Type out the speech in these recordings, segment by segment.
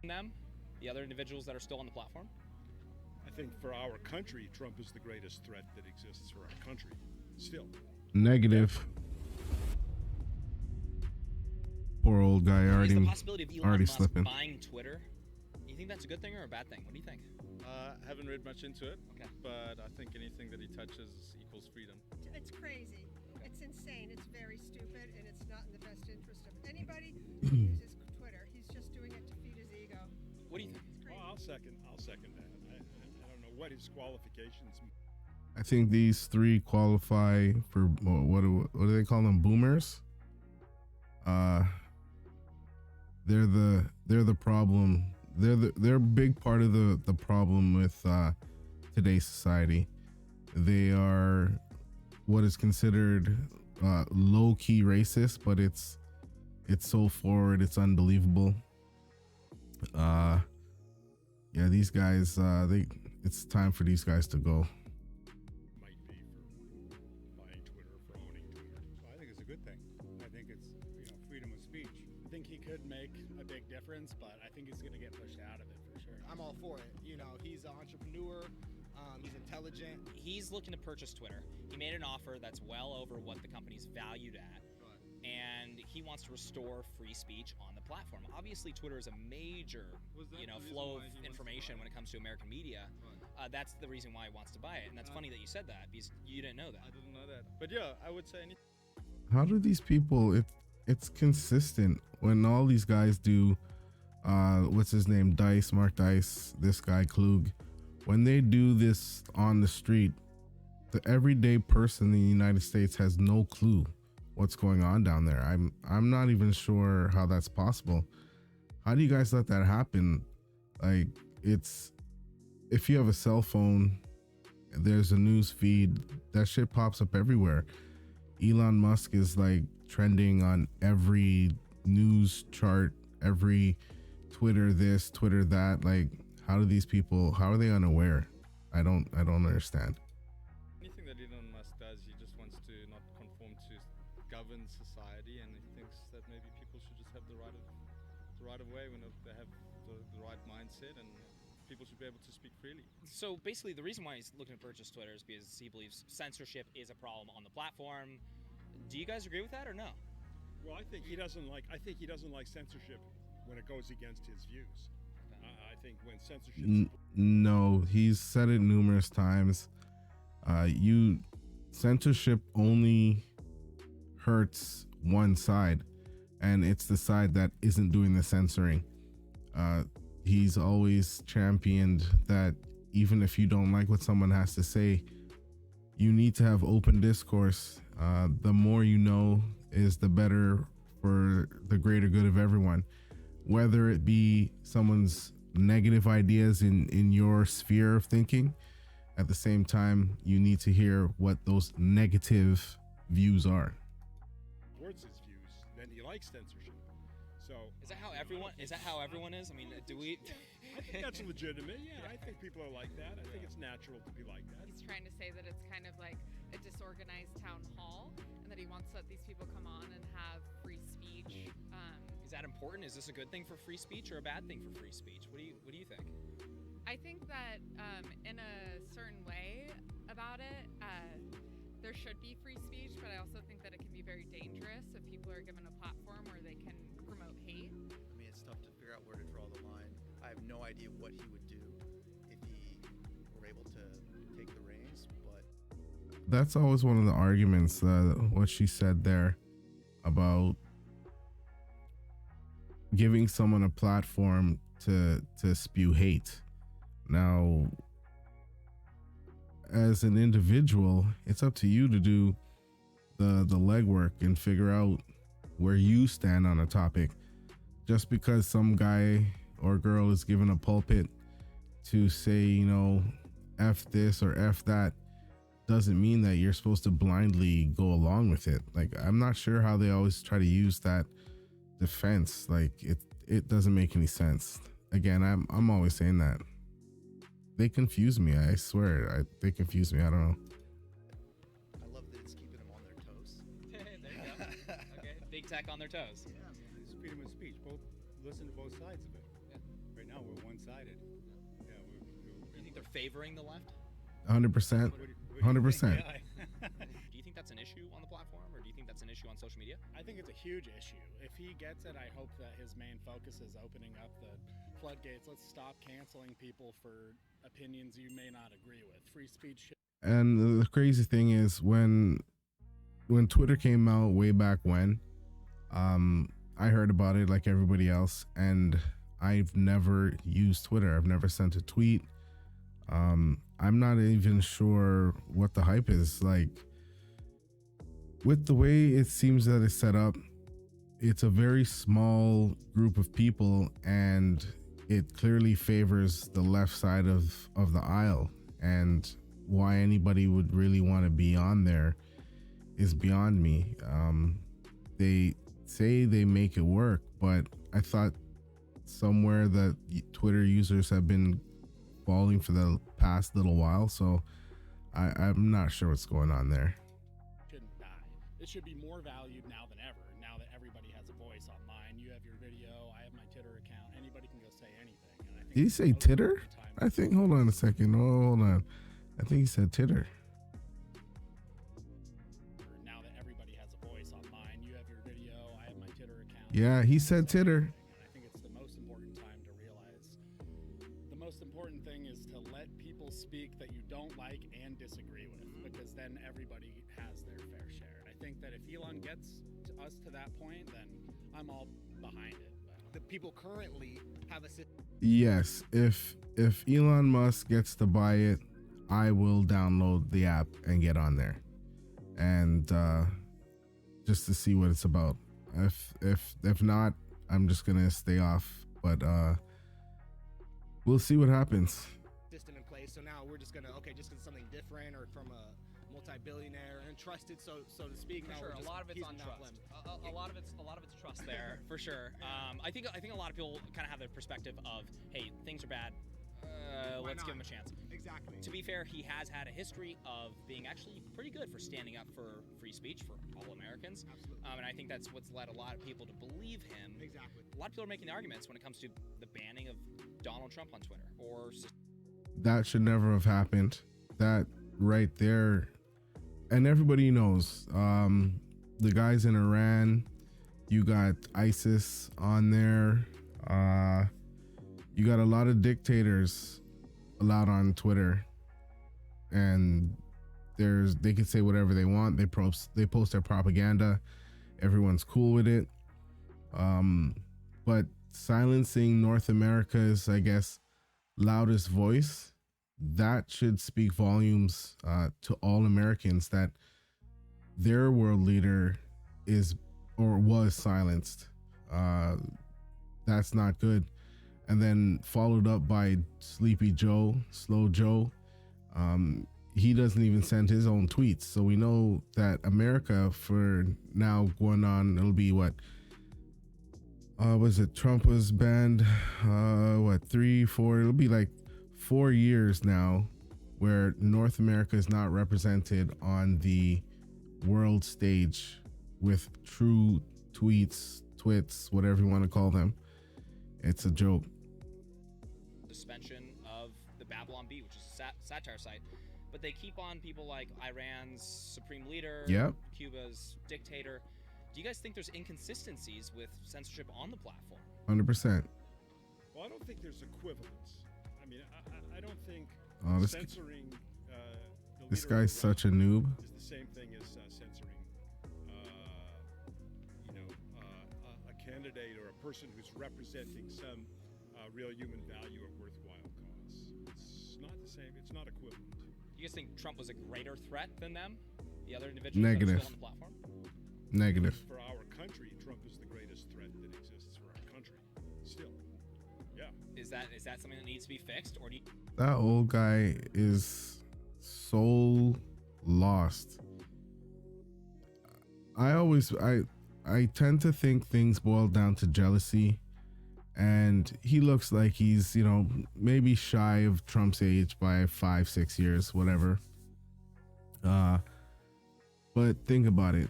them, the other individuals that are still on the platform? I think for our country, Trump is the greatest threat that exists for our country. Still. Negative. Poor old guy Is already the possibility of Elon Musk slipping. buying Twitter, you think that's a good thing or a bad thing? What do you think? Haven't read much into it, Okay. but I think anything that he touches equals freedom. It's crazy. It's insane. It's very stupid, and it's not in the best interest of anybody who uses Twitter. He's just doing it to feed his ego. What do you think? It's crazy. I'll second that. I don't know what his qualifications. I think these three qualify for what do they call them? Boomers. They're the problem. They're a big part of the problem with today's society. They are what is considered low-key racist, but it's so forward, it's unbelievable. Yeah, these guys, it's time for these guys to go. Might be for buying Twitter, for owning Twitter. I think it's a good thing. I think it's freedom of speech. I think he could make a big difference, but I think he's going to get pushed out of it for sure. I'm all for it. He's an entrepreneur. He's intelligent. He's looking to purchase Twitter. He made an offer that's well over what the company's valued at. And he wants to restore free speech on the platform. Obviously, Twitter is a major, flow of information when it comes to American media. That's the reason why he wants to buy it. And that's funny that you said that because you didn't know that. I didn't know that. But yeah, I would say anything. How do these people? It's consistent when all these guys do. What's his name? Mark Dice. This guy Klug. When they do this on the street, the everyday person in the United States has no clue what's going on down there. I'm not even sure how that's possible. How do you guys let that happen? Like, it's, if you have a cell phone, there's a news feed, that shit pops up everywhere. Elon Musk is like trending on every news chart, every Twitter this, Twitter that. Like, how do these people, how are they unaware? I don't understand. Anything that Elon Musk does, he just wants to not conform to govern society, and he thinks that maybe people should just have the right of way when they have the right mindset, and people should be able to speak freely. So basically, the reason why he's looking to purchase Twitter is because he believes censorship is a problem on the platform. Do you guys agree with that or no? Well, I think he doesn't like censorship when it goes against his views. I think when censorship. No, he's said it numerous times. Censorship only hurts one side, and it's the side that isn't doing the censoring. He's always championed that even if you don't like what someone has to say, you need to have open discourse. The more you know is the better for the greater good of everyone, whether it be someone's negative ideas in your sphere of thinking. At the same time, you need to hear what those negative views are. Towards his views, then he likes censorship. So Is that how everyone is? I mean, do we? I think that's legitimate. Yeah, I think people are like that. I think it's natural to be like that. He's trying to say that it's kind of like a disorganized town hall, and that he wants to let these people come on and have free speech. Is that important? Is this a good thing for free speech or a bad thing for free speech? What do you think? I think that in a certain way about it, there should be free speech, but I also think that it can be very dangerous if people are given a platform where they can promote hate. I mean, it's tough to figure out where to draw the line. I have no idea what he would do if he were able to take the reins, but that's always one of the arguments, what she said there about giving someone a platform to spew hate. Now, as an individual, it's up to you to do the legwork and figure out where you stand on a topic. Just because some guy or girl is given a pulpit to say, F this or F that, doesn't mean that you're supposed to blindly go along with it. Like, I'm not sure how they always try to use that defense. Like, it doesn't make any sense. Again, I'm always saying that. They confuse me. I swear, they confuse me. I don't know. I love that it's keeping them on their toes. There you go. Okay, big tech on their toes. Yeah, man, it's freedom of speech. Listen to both sides of it. Yeah. No, we're one-sided. Yeah, You think they're favoring the left? 100%. 100%. Do you think that's an issue on the platform, or do you think that's an issue on social media? I think it's a huge issue. If he gets it, I hope that his main focus is opening up the floodgates. Let's stop canceling people for opinions you may not agree with. Free speech. And the crazy thing is when Twitter came out way back when, I heard about it like everybody else, and I've never used Twitter. I've never sent a tweet. I'm not even sure what the hype is. Like, with the way it seems that it's set up, it's a very small group of people, and it clearly favors the left side of the aisle. And why anybody would really want to be on there is beyond me. They say they make it work, but I thought somewhere that Twitter users have been falling for the past little while, so I'm not sure what's going on there. Shouldn't die. It should be more valued now than ever. Now that everybody has a voice online, you have your video, I have my Twitter account. Anybody can go say anything. And I think Did he say titter? I think. Hold on a second. Oh, hold on. I think he said titter. Now that everybody has a voice online, you have your video, I have my Twitter account. Yeah, he said titter. And I think it's the most important time to realize the most important thing is to let people speak that you don't like and disagree with, because then everybody has their fair share. And I think that if Elon gets us to that point, then I'm all behind it. The people currently have a system. Yes, if Elon Musk gets to buy it, I will download the app and get on there, and just to see what it's about. If not, I'm just gonna stay off. But we'll see what happens. System in place, so now we're just gonna just because something different or from a multi-billionaire and trusted, so to speak. For now sure, we're just a lot of it's on teasing trust. that A lot of it's trust there for sure. I think a lot of people kind of have the perspective of, hey, things are bad. Let's give him a chance. Exactly. To be fair, he has had a history of being actually pretty good for standing up for free speech for all Americans. Absolutely. And I think that's what's led a lot of people to believe him. Exactly. A lot of people are making the arguments when it comes to the banning of Donald Trump on Twitter. That should never have happened. That right there, and everybody knows, the guys in Iran, you got ISIS on there, you got a lot of dictators allowed on Twitter, and they can say whatever they want. They post their propaganda. Everyone's cool with it. But silencing North America's, I guess, loudest voice, that should speak volumes to all Americans that their world leader is or was silenced. That's not good. And then followed up by Sleepy Joe, Slow Joe. He doesn't even send his own tweets. So we know that America, for now going on, it'll be what? Was it Trump was banned? 3, 4? It'll be like 4 years now where North America is not represented on the world stage with true twits, whatever you want to call them. It's a joke. Suspension of the Babylon Bee, which is a satire site, but they keep on people like Iran's supreme leader, Yep. Cuba's dictator. Do you guys think there's inconsistencies with censorship on the platform? 100%. Well, I don't think there's equivalence. I mean, I don't think censoring the this leader of guy's Iran such a noob. is the same thing as censoring, a candidate or a person who's representing some real human value or worthwhile cause. It's not the same. It's not equivalent. Do you guys think Trump was a greater threat than them? The other individuals Negative. that are still on the platform? Negative. For our country, Trump is the greatest threat that exists for our country. Still. Yeah. Is that something that needs to be fixed, or do you... That old guy is so lost. I tend to think things boil down to jealousy, and he looks like he's, maybe shy of Trump's age by 5-6 years, whatever. But think about it.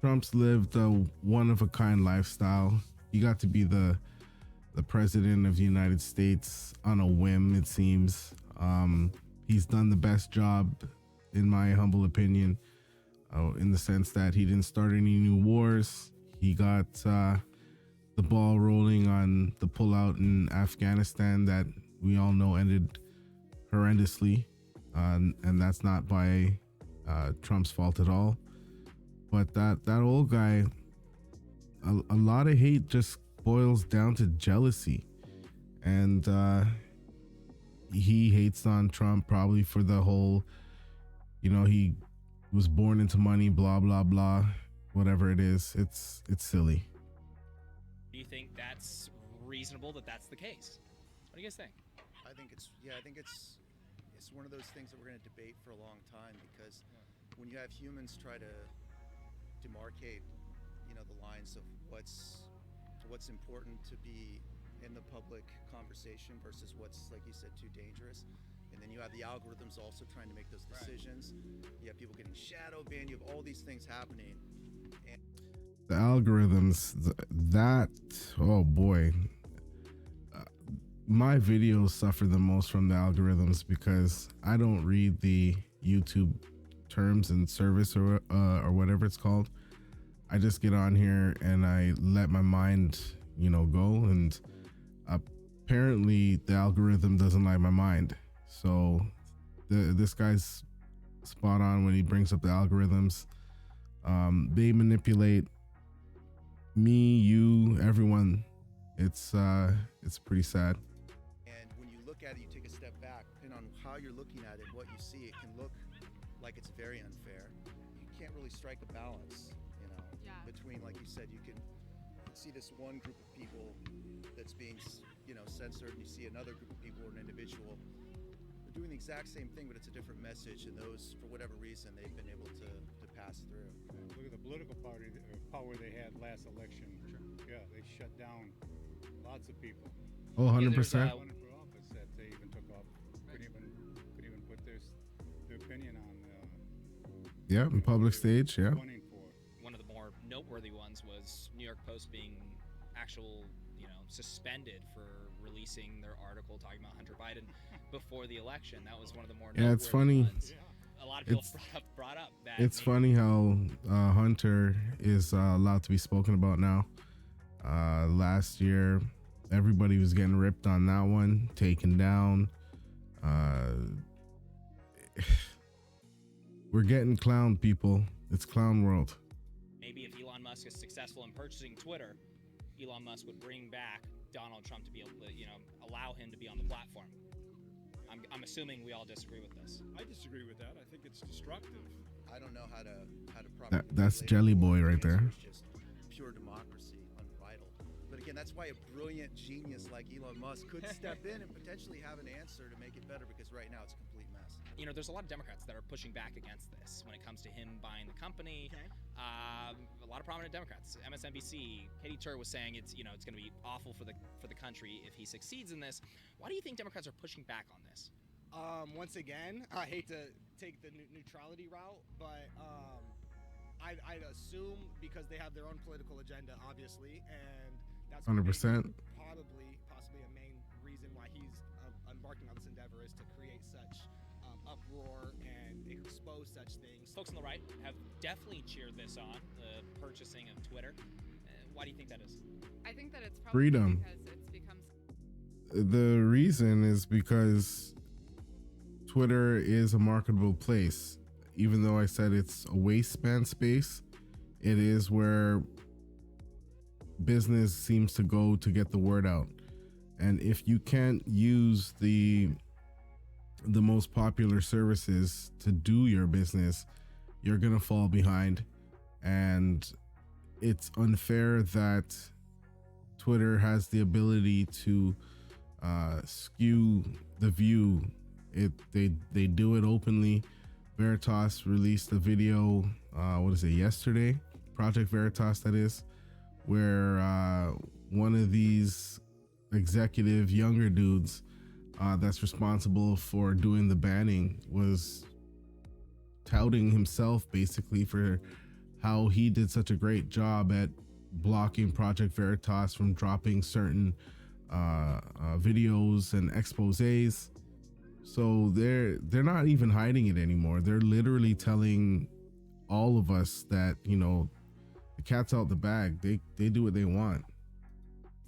Trump's lived a one-of-a-kind lifestyle. He got to be the the president of the United States on a whim, it seems. He's done the best job, in my humble opinion, in the sense that he didn't start any new wars. He got the ball rolling on the pullout in Afghanistan that we all know ended horrendously, and that's not by Trump's fault at all. But that old guy, a lot of hate just boils down to jealousy, and he hates on Trump probably for the whole, he was born into money, blah blah blah, whatever it is. It's silly. Do you think that's reasonable that that's the case? What do you guys think? I think it's one of those things that we're going to debate for a long time, because when you have humans try to demarcate, the lines of what's important to be in the public conversation versus what's, like you said, too dangerous. And then you have the algorithms also trying to make those decisions. You have people getting shadow banned. You have all these things happening. And The algorithms, oh boy. My videos suffer the most from the algorithms because I don't read the YouTube terms and service or whatever it's called. I just get on here and I let my mind, go, and apparently the algorithm doesn't like my mind. So this guy's spot on when he brings up the algorithms. They manipulate me, you, everyone. It's pretty sad. And when you look at it, you take a step back, and on how you're looking at it, what you see, it can look like it's very unfair. You can't really strike a balance, between, like you said, you can see this one group of people that's being, censored, and you see another group of people or an individual. They're doing the exact same thing, but it's a different message, and those, for whatever reason, they've been able to pass through. Look at the political party power they had last election. Yeah, they shut down lots of people. Oh, 100%. Running for office that they even took off. Couldn't even put their opinion on. Yeah, in public stage. Yeah. Running for. One of the more noteworthy ones was New York Post being suspended for releasing their article talking about Hunter Biden before the election. That was one of the more Yeah, it's funny. ones. A lot of people brought up that. It's funny how Hunter is allowed to be spoken about now. Last year, everybody was getting ripped on that one, taken down. We're getting clowned, people. It's clown world. Maybe if Elon Musk is successful in purchasing Twitter, Elon Musk would bring back Donald Trump to be able to, allow him to be on the platform. I'm assuming we all disagree with this. I disagree with that. I think it's destructive. I don't know how to properly. That's Jelly Boy right there. It's just pure democracy, unbridled. But again, that's why a brilliant genius like Elon Musk could step in and potentially have an answer to make it better, because right now it's a complete mess. There's a lot of Democrats that are pushing back against this when it comes to him buying the company. Okay. A lot of prominent Democrats. MSNBC, Katie Tur was saying it's going to be awful for the country if he succeeds in this. Why do you think Democrats are pushing back on this? Once again, I hate to take the neutrality route, but I'd assume because they have their own political agenda, obviously, and that's 100%. Possibly a main reason why he's embarking on this endeavor is to create such uproar and expose such things. Folks on the right have definitely cheered this on, the purchasing of Twitter. Why do you think that is? I think that it's probably Freedom. because it's become. The reason is because Twitter is a marketable place. Even though I said it's a waistband space, it is where business seems to go to get the word out. And if you can't use the most popular services to do your business, you're gonna fall behind. And it's unfair that Twitter has the ability to skew the view. They do it openly. Veritas released a video, yesterday? Project Veritas, that is, where one of these executive younger dudes that's responsible for doing the banning was touting himself basically for how he did such a great job at blocking Project Veritas from dropping certain videos and exposés. So they're not even hiding it anymore. They're literally telling all of us that, you know, the cat's out the bag. They do what they want.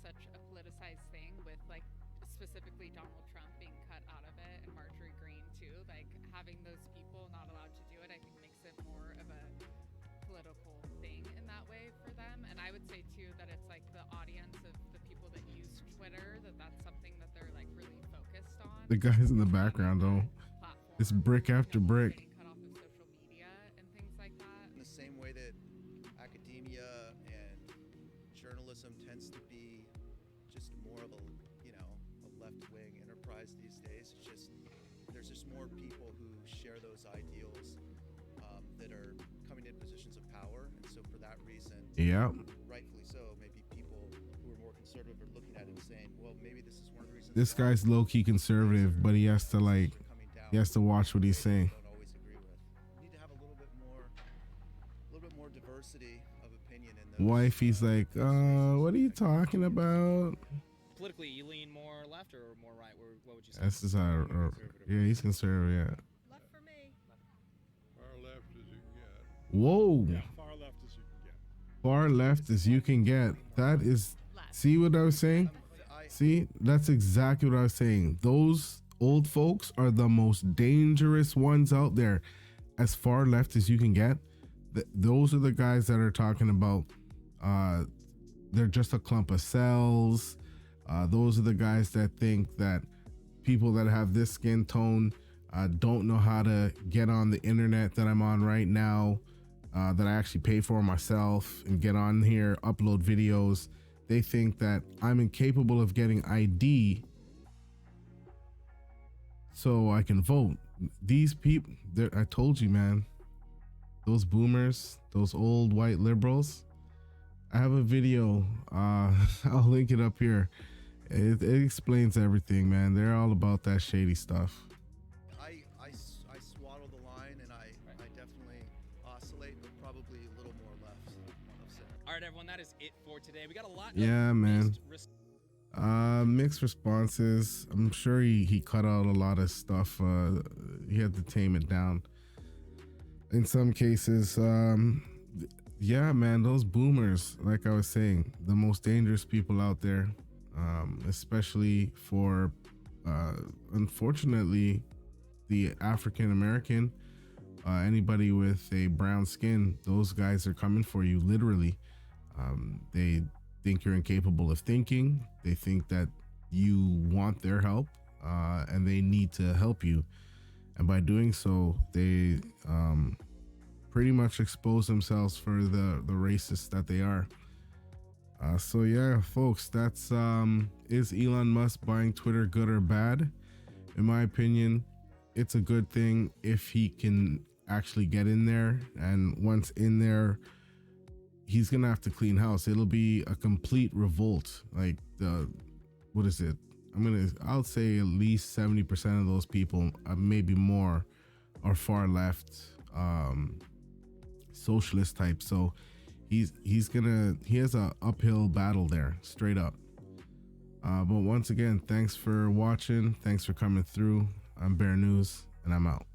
Such a politicized thing with like specifically Donald Trump being cut out of it and Marjorie Greene too. Like having those people not allowed to do it, I think makes it more of a political thing in that way for them. And I would say too that it's like the audience of the people that use Twitter, that's something that they're like really focused on. The guys in the background though, it's brick after brick. Getting cut off of social media and things like that. In the same way that academia and journalism tends to be just more of a, you know, a left-wing enterprise these days, it's just there's just more people who share those ideals that are coming in positions of power, and so for that reason, Yeah. rightfully so, maybe people who are more conservative are looking at it and saying, well, maybe this is one of the reasons. This guy's low-key conservative, but he has to like, he has to watch what he's saying. Don't always agree with. You need to have a little bit more diversity of opinion in those. Wifey's like, what are you talking about? Politically, you lean more left or more right? What would you say? This is yeah, he's conservative. Yeah. Left for me. Far left as you can get. Whoa. Yeah, far left as you can get. Far left as you can get. That is. See what I was saying? See, that's exactly what I was saying. Those old folks are the most dangerous ones out there. As far left as you can get, those are the guys that are talking about they're just a clump of cells. Those are the guys that think that people that have this skin tone don't know how to get on the internet that I'm on right now, that I actually pay for myself and get on here, upload videos. They think that I'm incapable of getting ID so I can vote. These people, I told you, man, those boomers, those old white liberals. I have a video, I'll link it up here. It explains everything, man. They're all about that shady stuff. I swaddle the line, and I definitely oscillate, but probably a little more left of center. All right, everyone, that is it for today. We got a lot. Yeah, of man. mixed Mixed responses. I'm sure he cut out a lot of stuff. He had to tame it down in some cases. Yeah, man, those boomers, like I was saying, the most dangerous people out there, especially for unfortunately the African American, anybody with a brown skin. Those guys are coming for you, literally. They think you're incapable of thinking. They think that you want their help, and they need to help you. And by doing so, they pretty much expose themselves for the racists that they are. So yeah, folks, that's is Elon Musk buying Twitter good or bad? In my opinion, it's a good thing if he can actually get in there, and once in there, he's gonna have to clean house. It'll be a complete revolt. Like what is it? I'll say at least 70% of those people, maybe more, are far left, socialist type. So he has a uphill battle there, straight up. But once again, thanks for watching. Thanks for coming through. I'm Bear News, and I'm out.